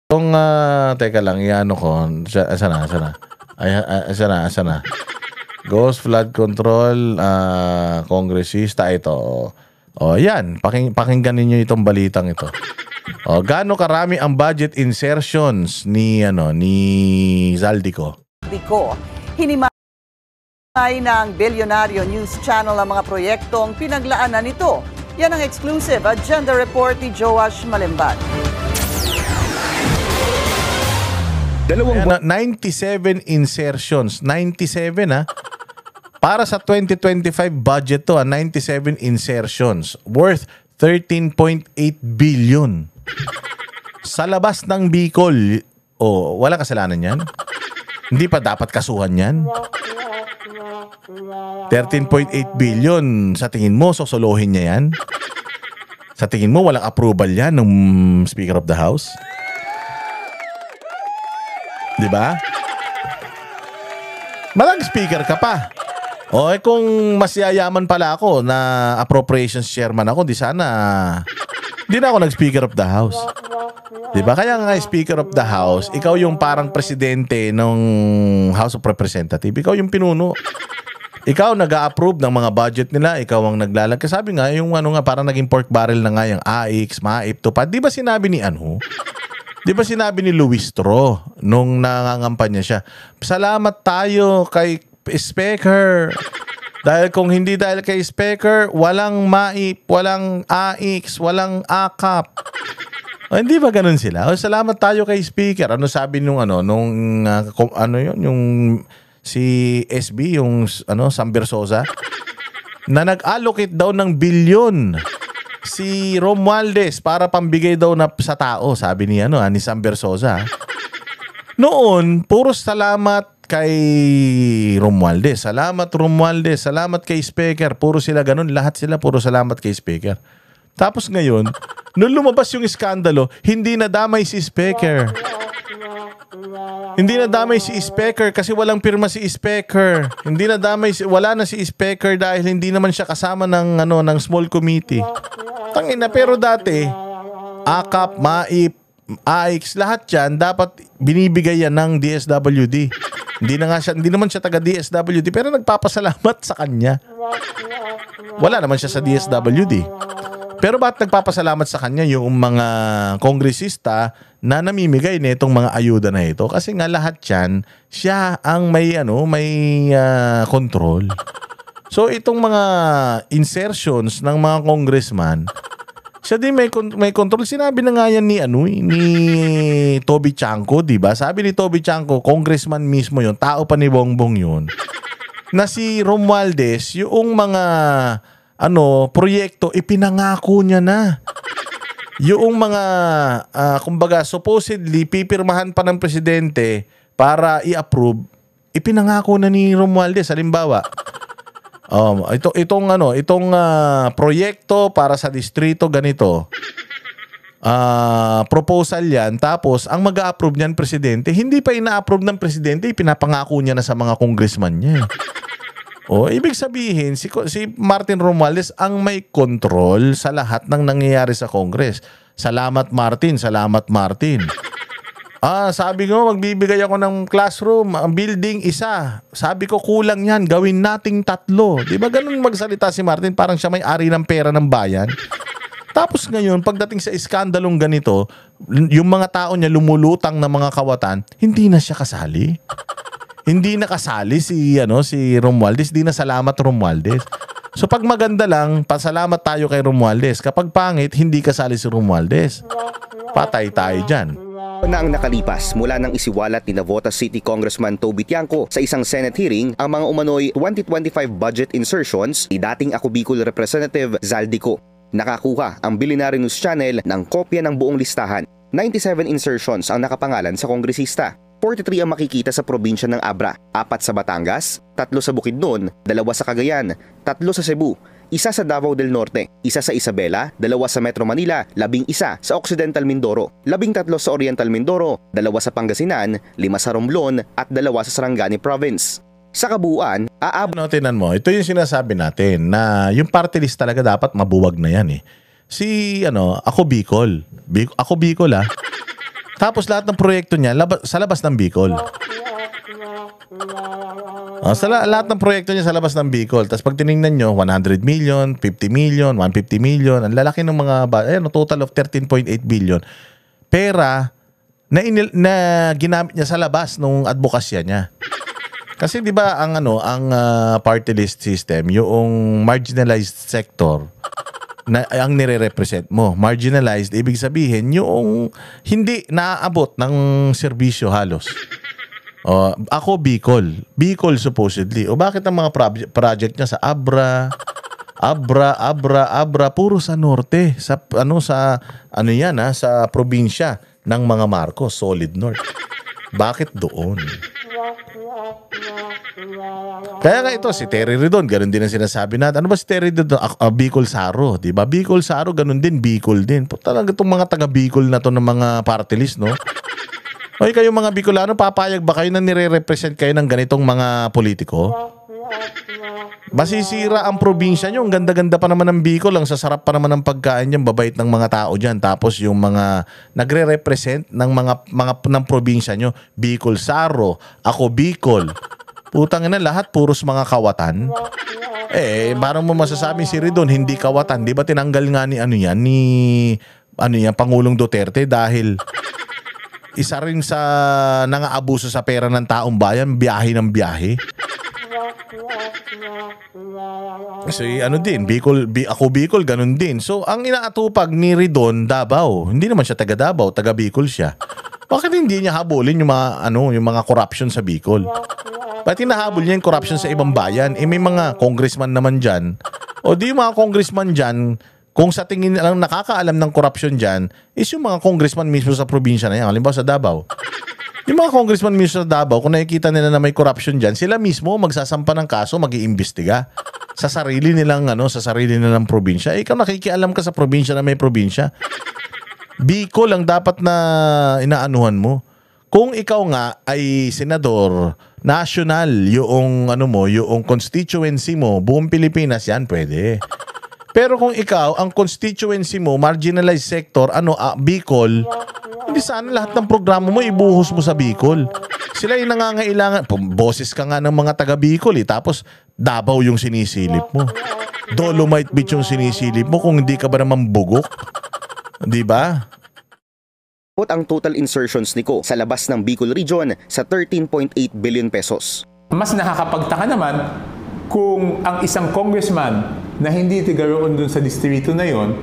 Kung, teka lang, iano ko, asa na? Ay, asa na? Ghost flood control, kongresista, ito. O, yan, pakinggan ninyo itong balitang ito. O, gaano karami ang budget insertions ni Zaldico? Hinimay ng Bilyonaryo News Channel ang mga proyektong pinaglaanan nito. Yan ang exclusive agenda report ni Joash Malimban. 97 insertions. 97 Para sa 2025 budget to, 97 insertions worth 13.8 billion. Sa labas ng Bicol, wala kasalanan yan? Hindi pa dapat kasuhan yan? 13.8 billion, sa tingin mo, sosolohin niya yan? Sa tingin mo, walang approval yan ng Speaker of the House? Diba? Malang speaker ka pa. Kung mas yayaman pala ako na appropriations chairman ako, di na ako nag-Speaker of the House. Diba? Kaya nga Speaker of the House, ikaw yung parang presidente ng House of Representatives. Ikaw yung pinuno. Ikaw nag-a-approve ng mga budget nila, ikaw ang naglalag. Sabi nga, yung parang naging pork barrel na nga yung AIX, MAIP, TUPAD. Di ba sinabi ni Di ba sinabi ni Luis Tro nung nangangampanya siya, salamat tayo kay Speaker. Dahil kung hindi dahil kay Speaker, walang MAIP, walang AIX, walang AKAP. Hindi ba ganun sila? Salamat tayo kay Speaker. Ano sabi yung si SB, yung Sam Bersosa, na nag-allocate daw ng bilyon si Romualdez para pambigay daw na sa tao, sabi ni Sam Bersosa. Noon, puro salamat kay Romualdez. Salamat Romualdez, salamat kay Speaker. Puro sila ganun, lahat sila puro salamat kay Speaker. Tapos ngayon, nung lumabas yung iskandalo, hindi nadamay si Speaker. Hindi nadamay si Speaker kasi walang pirma si Speaker. Hindi nadamay, wala na si Speaker dahil hindi naman siya kasama ng small committee. Tangina, pero dati AKAP, MAIP, AIX, lahat yan dapat binibigay yan ng DSWD. Hindi naman siya taga DSWD pero nagpapasalamat sa kanya. Wala naman siya sa DSWD. Pero bakit nagpapasalamat sa kanya yung mga kongresista na namimigay nitong mga ayuda na ito? Kasi nga lahat yan, siya ang may control. So itong mga insertions ng mga congressman, siya din may control. Sinabi na nga yan ni Toby Chanco, di ba? Sabi ni Toby Chanco, congressman mismo yun, tao pa ni Bongbong yun, na si Romualdez, yung mga proyekto, ipinangako niya na. Yung mga, kumbaga, supposedly, pipirmahan pa ng presidente para i-approve, ipinangako na ni Romualdez. Halimbawa, itong proyekto para sa distrito ganito, proposal yan, tapos ang mag-a-approve niyan presidente, hindi pa ina-approve ng presidente, ipinapangako niya na sa mga congressman niya. Ibig sabihin, si Martin Romualdez ang may control sa lahat ng nangyayari sa Congress. Salamat Martin, salamat Martin. Sabi ko, magbibigay ako ng classroom, building isa. Sabi ko, kulang yan, gawin nating 3. Di ba ganun magsalita si Martin? Parang siya may ari ng pera ng bayan. Tapos ngayon, pagdating sa iskandalong ganito, yung mga tao niya lumulutang na mga kawatan, hindi na siya kasali. Hindi nakasali si Romualdez, di na salamat Romualdez. So pag maganda lang, pasalamat tayo kay Romualdez. Kapag pangit, hindi kasali si Romualdez. Patay tayo dyan. Na ang nakalipas mula nang isiwalat ni Navotas City Congressman Toby Tiangco sa isang Senate hearing ang mga umano'y 2025 budget insertions ni dating Ako Bicol Representative Zaldico. Nakakuha ang Bilyonaryo News Channel ng kopya ng buong listahan. 97 insertions ang nakapangalan sa kongresista. 43 ang makikita sa probinsya ng Abra, 4 sa Batangas, 3 sa Bukidnon, 2 sa Cagayan, 3 sa Cebu, 1 sa Davao del Norte, 1 sa Isabela, 2 sa Metro Manila, 11 sa Occidental Mindoro, 13 sa Oriental Mindoro, 2 sa Pangasinan, 5 sa Romblon at 2 sa Sarangani Province. Sa kabuuan, Tinan mo, ito yung sinasabi natin na yung party list talaga dapat mabuwag na yan . Si Ako Bicol. Ako Bicol Tapos lahat ng proyekto niya sa labas ng Bicol. Lahat ng proyekto niya sa labas ng Bicol. Tapos pag tinignan nyo, 100 million, 50 million, 150 million. Ang lalaki ng mga, total of 13.8 billion. Pera na ginamit niya sa labas ng advokasya niya. Kasi 'di ba ang party list system, yung marginalized sector na ang nire-represent mo. Marginalized ibig sabihin yung hindi naaabot ng serbisyo halos. Ako Bicol supposedly. O bakit ang mga project niya sa Abra, puro sa norte, sa sa probinsya ng mga Marcos, Solid North. Bakit doon? Kaya nga ito, si Terry Ridon, ganun din ang sinasabi natin. Ano ba si Terry Ridon? Bicol Saro, di ba? Bicol Saro, ganun din, Bicol din. Talaga itong mga taga-Bicol na to ng mga party list, no? Oy, kayong mga Bicolano, papayag ba kayo na nire-represent kayo ng ganitong mga politiko? Masisira ang probinsya nyo. Ang ganda-ganda pa naman ng Bicol. Ang sasarap pa naman ng pagkain nyo. Babait ng mga tao dyan. Tapos yung mga nagre-represent ng mga ng probinsya nyo. Bicol Saro. Ako Bicol. Putang ina, lahat puros mga kawatan. Parang mo masasabi si Ridon, hindi kawatan. Di ba tinanggal nga ni Pangulong Duterte dahil isa rin sa nangaabuso sa pera ng taong bayan, biyahe ng biyahe. Kasi ako Bicol, ganun din. So, ang inaatupag ni Ridon, Davao. Hindi naman siya taga Davao, taga Bicol siya. Bakit hindi niya habulin yung mga corruption sa Bicol? Bakit hinahabol niya yung corruption sa ibang bayan? May mga congressman naman dyan. O di yung mga congressman dyan, kung sa tingin lang nakakaalam ng corruption dyan, is yung mga congressman mismo sa probinsya na yan. Halimbawa sa Davao. Yung mga congressman mismo sa Davao, kung nakikita nila na may corruption dyan, sila mismo magsasampa ng kaso, mag-iimbestiga sa sarili nilang probinsya. Ikaw nakikialam ka sa probinsya na may probinsya. Bicol ang dapat na inaanuhan mo. Kung ikaw nga ay senador, national, yung constituency mo, buong Pilipinas, yan pwede. Pero kung ikaw, ang constituency mo, marginalized sector, Bicol, hindi sana lahat ng programa mo ibuhos mo sa Bicol. Sila yung nangangailangan. Boses ka nga ng mga taga Bicol tapos Davao yung sinisilip mo. Dolomite Beach yung sinisilip mo kung hindi ka ba naman bugok. Di ba? Ang total insertions ni Ko sa labas ng Bicol region sa 13.8 billion pesos. Mas nakakapagtaka naman kung ang isang congressman na hindi tigaroon dun sa distrito na yon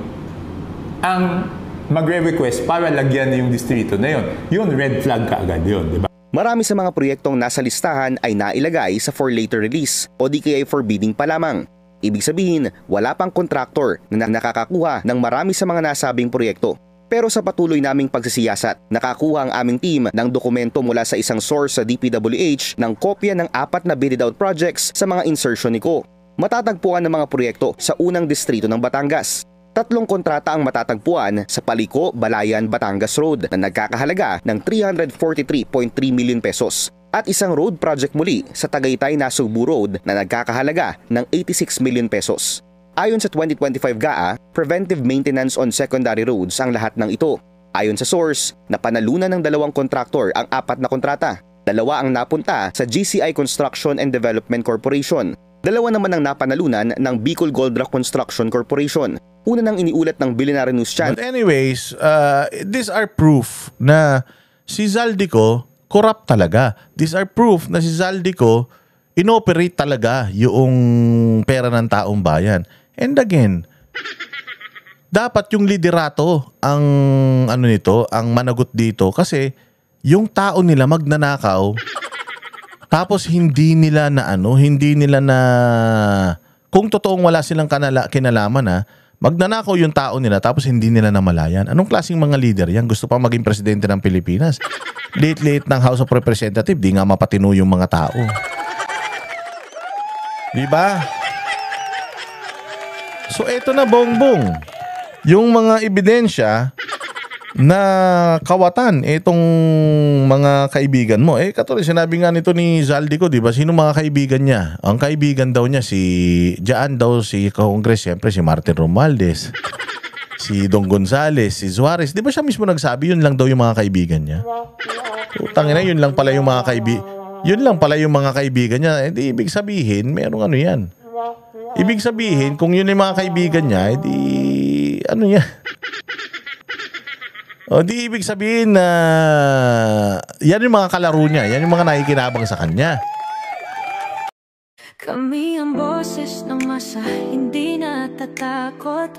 ang magre-request para lagyan na yung distrito na yon. Yun, red flag kaagad yun, di ba? Marami sa mga proyektong nasa listahan ay nailagay sa for later release o di kaya for bidding pa lamang. Ibig sabihin, wala pang kontraktor na nakakakuha ng marami sa mga nasabing proyekto. Pero sa patuloy naming pagsisiyasat, nakakuha ang aming team ng dokumento mula sa isang source sa DPWH ng kopya ng 4 na bidded out projects sa mga insertion ni Ko. Matatagpuan ng mga proyekto sa unang distrito ng Batangas. 3 kontrata ang matatagpuan sa Paliko, Balayan, Batangas Road na nagkakahalaga ng 343.3 million pesos at isang road project muli sa Tagaytay, Nasugbu Road na nagkakahalaga ng 86 million pesos. Ayon sa 2025 GAA, preventive maintenance on secondary roads ang lahat ng ito. Ayon sa source, napanalunan ng 2 kontraktor ang 4 na kontrata. 2 ang napunta sa GCI Construction and Development Corporation. 2 naman ang napanalunan ng Bicol Gold Rock Construction Corporation. Una nang iniulat ng Billionaire News Channel. But anyways, these are proof na si Zaldico corrupt talaga. These are proof na si Zaldico inoperate talaga yung pera ng taong bayan. And again, dapat yung liderato ang ang managot dito kasi yung tao nila magnanakaw tapos hindi nila na kung totoong wala silang kinalaman magnanakaw yung tao nila tapos hindi nila namalayan. Anong klaseng mga leader yan? Gusto pa maging presidente ng Pilipinas? Late ng House of Representatives, di nga mapatino yung mga tao. Di ba? So eto na bongbong. Yung mga ebidensya na kawatan itong mga kaibigan mo. Katulad sinabi nga nito ni Zaldico, di ba? Sino mga kaibigan niya? Ang kaibigan daw niya si Congress, siyempre si Martin Romualdez. si Dong Gonzales, si Suarez. Di ba siya mismo nagsabi, yun lang daw yung mga kaibigan niya? Tangina, yun lang pala yung mga kaibigan niya. Di ibig sabihin, merong ano yan. Ibig sabihin, kung yun yung mga kaibigan niya, di ano yan? O di ibig sabihin na yan yung mga kalaro niya, yan yung mga nakikinabang sa kanya. Kami ang boses ng masa, hindi natatakot.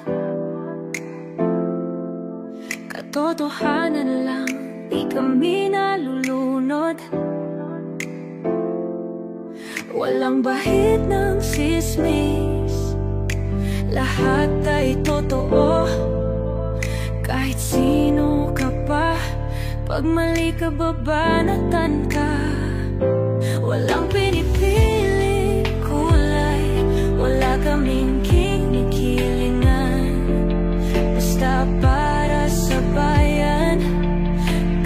Katotohanan lang, di kami nalulunod. Walang bahid ng sismis, lahat ay totoo. Kahit sino ka pa, pag mali ka babanatan ka. Walang pinipili kulay, wala kaming kinikilingan. Basta para sa bayan,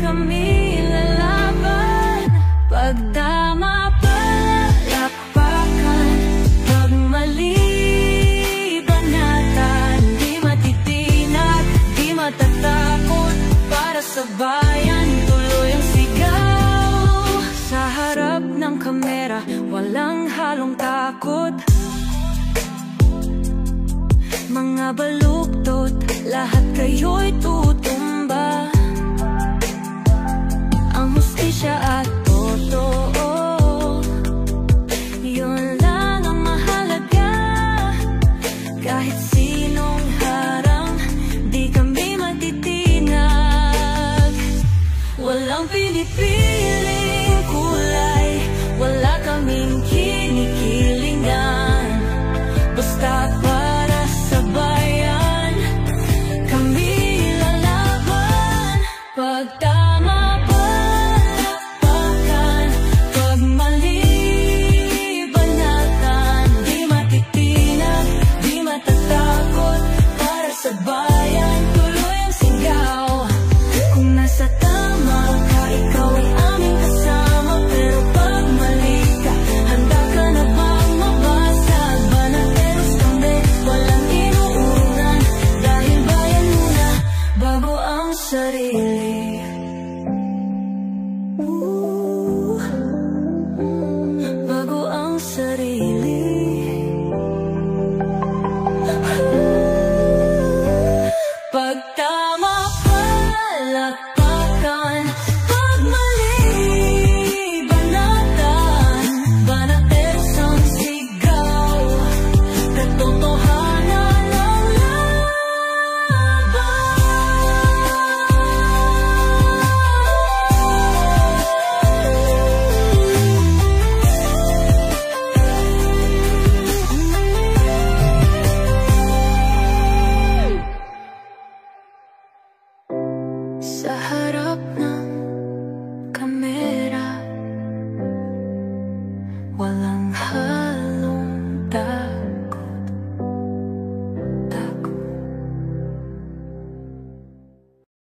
kami lalaban. Pag tama palakpakan, pag mali banatan. Di matitinag, di matatakot, para sa bayan tuloy ang sigaw. Sa harap ng kamera, walang halong takot. Mga baluktot, lahat kayo'y tutumba. Ang hustisya at totoo, yun lang ang mahalaga. Kahit sinong harang, di kami matitinag. Walang pinipiling kulay, wala kaming kinikilingan. Basta para sa bayan, kami lalaban. Pag tama palakpakan, pag mali banatan. Di matitinag, di matatakot, para sa bayan tuloy ang sigaw. Kung nasa tama ka, ikaw ay aming kasama. Pero pag mali ka, handa ka na bang mabasag? Banateros kami, walang inuunan. Dahil bayan muna, bago ang sarili. Bago ang sarili. Pag tama palakpakan, pag mali banatan. Banateros ang sigaw, katotohanan ang laban. Sa harap